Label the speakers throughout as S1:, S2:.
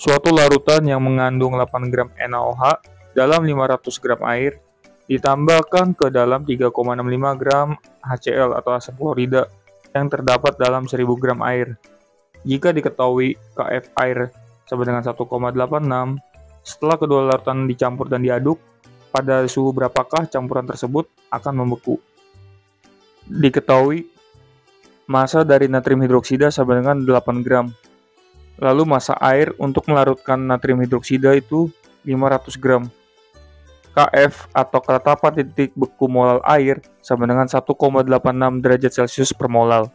S1: Suatu larutan yang mengandung 8 gram NaOH dalam 500 gram air ditambahkan ke dalam 3,65 gram HCl atau asam klorida yang terdapat dalam 1000 gram air. Jika diketahui Kf air sama dengan 1,86, setelah kedua larutan dicampur dan diaduk, pada suhu berapakah campuran tersebut akan membeku? Diketahui massa dari natrium hidroksida sama dengan 8 gram. Lalu massa air untuk melarutkan natrium hidroksida itu 500 gram. Kf atau ketetapan titik beku molal air sama dengan 1,86 derajat Celcius per molal.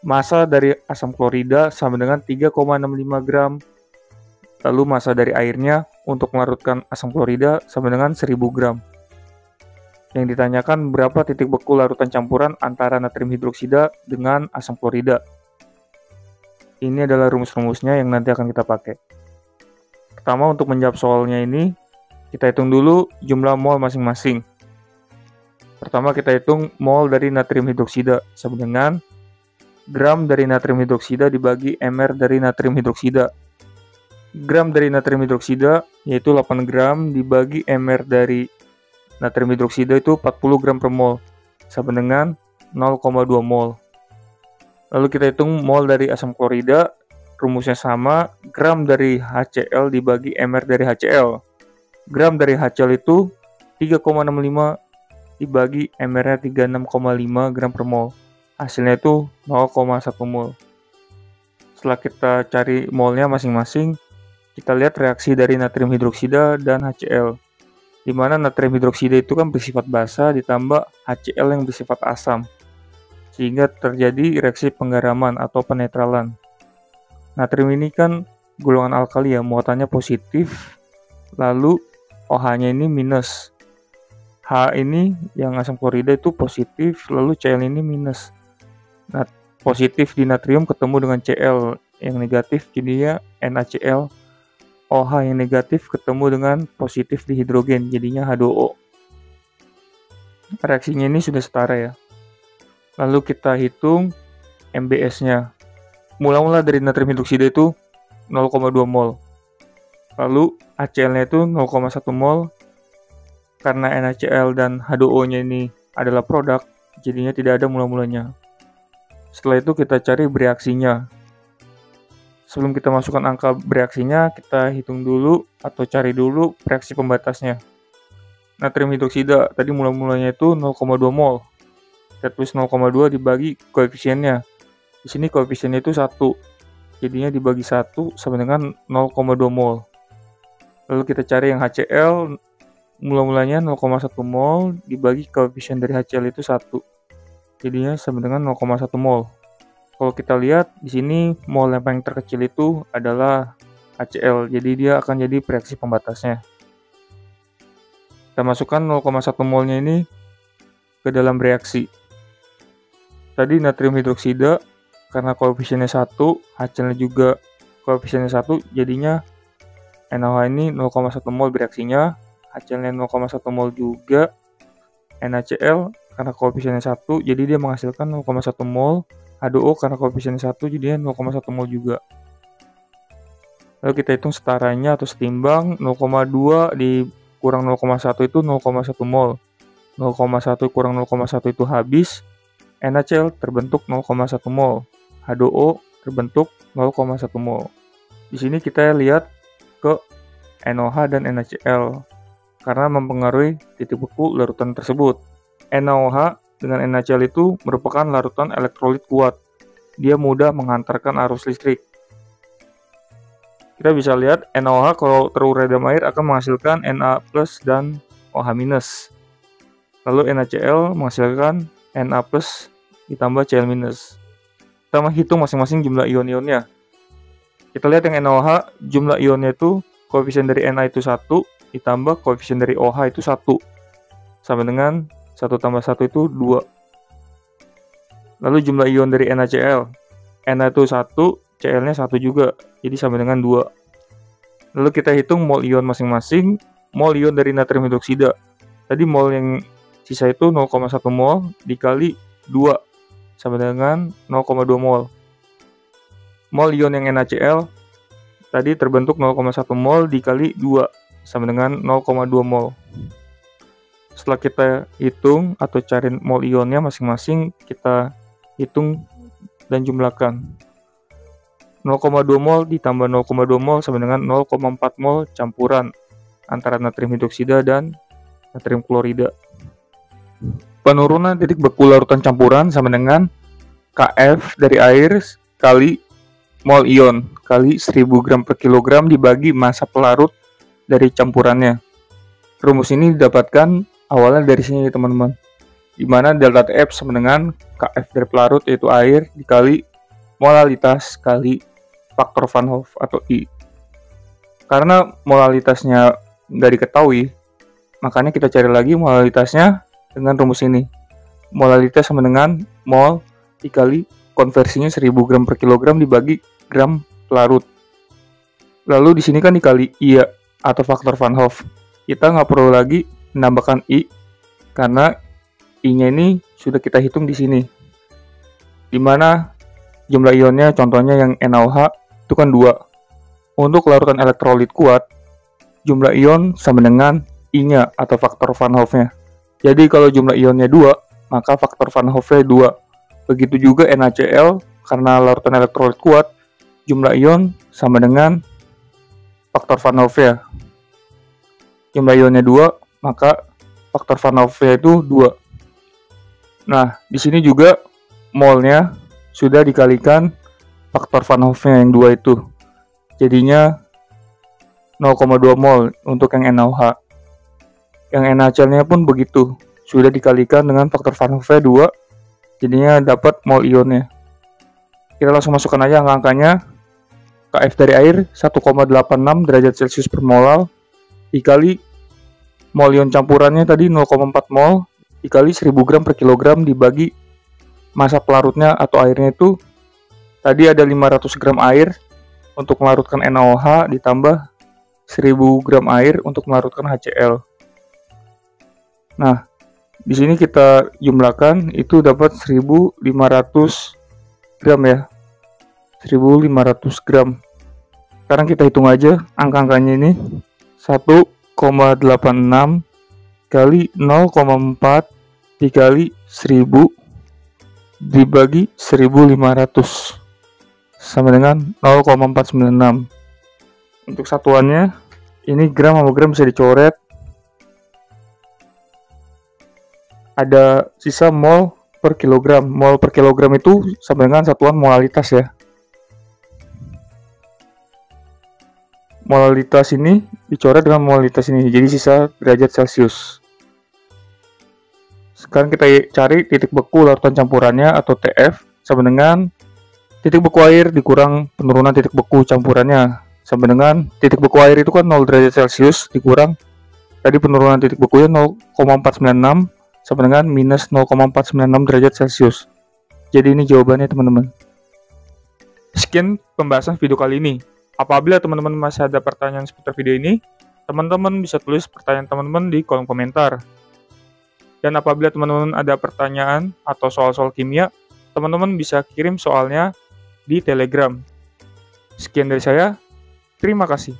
S1: Massa dari asam klorida sama dengan 3,65 gram. Lalu massa dari airnya untuk melarutkan asam klorida sama dengan 1000 gram. Yang ditanyakan berapa titik beku larutan campuran antara natrium hidroksida dengan asam klorida. Ini adalah rumus-rumusnya yang nanti akan kita pakai. Pertama, untuk menjawab soalnya ini, kita hitung dulu jumlah mol masing-masing. Pertama, kita hitung mol dari natrium hidroksida sama dengan gram dari natrium hidroksida dibagi mr dari natrium hidroksida. Gram dari natrium hidroksida yaitu 8 gram dibagi mr dari natrium hidroksida itu 40 gram per mol sama dengan 0,2 mol. Lalu kita hitung mol dari asam klorida, rumusnya sama, gram dari HCl dibagi mr dari HCl. Gram dari HCl itu 3,65 dibagi mr-nya 36,5 gram per mol. Hasilnya itu 0,1 mol. Setelah kita cari molnya masing-masing, kita lihat reaksi dari natrium hidroksida dan HCl. Di mana natrium hidroksida itu kan bersifat basa ditambah HCl yang bersifat asam, sehingga terjadi reaksi penggaraman atau penetralan. Natrium ini kan golongan alkali ya, muatannya positif, lalu OH-nya ini minus. H ini yang asam klorida itu positif, lalu Cl ini minus. Nah, positif di natrium ketemu dengan Cl yang negatif, jadinya NaCl. OH yang negatif ketemu dengan positif di hidrogen, jadinya H2O. Reaksinya ini sudah setara ya. Lalu kita hitung MBS-nya. Mula-mula dari natrium hidroksida itu 0,2 mol. Lalu HCl-nya itu 0,1 mol. Karena NaCl dan H2O-nya ini adalah produk, jadinya tidak ada mula-mulanya. Setelah itu kita cari bereaksinya. Sebelum kita masukkan angka bereaksinya, kita hitung dulu atau cari dulu reaksi pembatasnya. Natrium hidroksida tadi mula-mulanya itu 0,2 mol. Kita tulis 0,2 dibagi koefisiennya. Di sini koefisiennya itu 1. Jadinya dibagi 1 sama dengan 0,2 mol. Lalu kita cari yang HCl, mula-mulanya 0,1 mol dibagi koefisien dari HCl itu 1. Jadinya sama dengan 0,1 mol. Kalau kita lihat di sini mol yang paling terkecil itu adalah HCl. Jadi dia akan jadi reaksi pembatasnya. Kita masukkan 0,1 molnya ini ke dalam reaksi. Tadi natrium hidroksida karena koefisiennya 1, HCl-nya juga koefisiennya 1, jadinya NaOH ini 0,1 mol bereaksinya, HCl-nya 0,1 mol juga, NaCl karena koefisiennya 1, jadi dia menghasilkan 0,1 mol, H2O karena koefisiennya 1, jadinya 0,1 mol juga. Lalu kita hitung setaranya atau setimbang, 0,2 dikurang 0,1 itu 0,1 mol. 0,1 kurang 0,1 itu habis, NaCl terbentuk 0,1 mol, H2O terbentuk 0,1 mol. Di sini kita lihat ke NaOH dan NaCl karena mempengaruhi titik beku larutan tersebut. NaOH dengan NaCl itu merupakan larutan elektrolit kuat. Dia mudah menghantarkan arus listrik. Kita bisa lihat NaOH kalau terurai dalam air akan menghasilkan Na+ dan OH-. Lalu NaCl menghasilkan Na+ ditambah Cl-. Kita menghitung masing-masing jumlah ion-ionnya. Kita lihat yang NaOH, jumlah ionnya itu koefisien dari Na itu 1 ditambah koefisien dari OH itu 1. Sama dengan 1 tambah 1 itu 2. Lalu jumlah ion dari NaCl. Na itu 1, Cl-nya 1 juga, jadi sama dengan 2. Lalu kita hitung mol ion masing-masing. Mol ion dari natrium hidroksida. Tadi mol yang sisa itu 0,1 mol dikali 2 sama dengan 0,2 mol. Mol ion yang NaCl tadi terbentuk 0,1 mol dikali 2 sama dengan 0,2 mol. Setelah kita hitung atau cari mol ionnya masing-masing, kita hitung dan jumlahkan. 0,2 mol ditambah 0,2 mol sama dengan 0,4 mol campuran antara natrium hidroksida dan natrium klorida. Penurunan titik beku larutan campuran sama dengan Kf dari air kali mol ion kali 1000 gram per kilogram dibagi massa pelarut dari campurannya. Rumus ini didapatkan awalnya dari sini teman-teman, di mana delta Tf sama dengan Kf dari pelarut yaitu air dikali molalitas kali faktor Van Hoff atau I. Karena molalitasnya nggak diketahui, makanya kita cari lagi molalitasnya dengan rumus ini. Molalitas sama dengan mol dikali konversinya 1000 gram per kilogram dibagi gram pelarut. Lalu di sini kan dikali I atau faktor Van Hoff. Kita nggak perlu lagi menambahkan I karena I-nya ini sudah kita hitung di sini. Dimana jumlah ionnya contohnya yang NaOH itu kan 2. Untuk larutan elektrolit kuat, jumlah ion sama dengan I-nya atau faktor Van Hoff-nya. Jadi kalau jumlah ionnya 2, maka faktor Van Hoff-nya 2. Begitu juga NaCl, karena larutan elektrolit kuat, jumlah ion sama dengan faktor Van Hoff-nya. Jumlah ionnya 2, maka faktor Van Hoff-nya itu 2. Nah, di sini juga molnya sudah dikalikan faktor Van Hoff-nya yang 2 itu. Jadinya 0,2 mol untuk yang NaOH. Yang NaCl-nya pun begitu, sudah dikalikan dengan faktor Van Hoff-nya 2, jadinya dapat mol ionnya. Kita langsung masukkan aja angka-angkanya. Kf dari air 1,86 derajat Celcius per molal dikali mol ion campurannya tadi 0,4 mol dikali 1000 gram per kilogram dibagi massa pelarutnya atau airnya itu tadi ada 500 gram air untuk melarutkan NaOH ditambah 1000 gram air untuk melarutkan HCl. Nah, di sini kita jumlahkan itu dapat 1500 gram ya. 1500 gram. Sekarang kita hitung aja angka-angkanya ini. 1,86 kali 0,4 dikali 1000 dibagi 1500 sama dengan 0,496. Untuk satuannya ini gram sama gram bisa dicoret. Ada sisa mol per kilogram. Mol per kilogram itu sama dengan satuan molalitas ya. Molalitas ini dicoret dengan molalitas ini, jadi sisa derajat Celcius. Sekarang kita cari titik beku larutan campurannya atau TF sama dengan titik beku air dikurang penurunan titik beku campurannya sama dengan titik beku air itu kan 0 derajat Celcius dikurang tadi penurunan titik bekunya 0,496 sama dengan minus 0,496 derajat Celcius. Jadi ini jawabannya teman-teman. Sekian pembahasan video kali ini. Apabila teman-teman masih ada pertanyaan seputar video ini, teman-teman bisa tulis pertanyaan teman-teman di kolom komentar. Dan apabila teman-teman ada pertanyaan atau soal-soal kimia, teman-teman bisa kirim soalnya di Telegram. Sekian dari saya, terima kasih.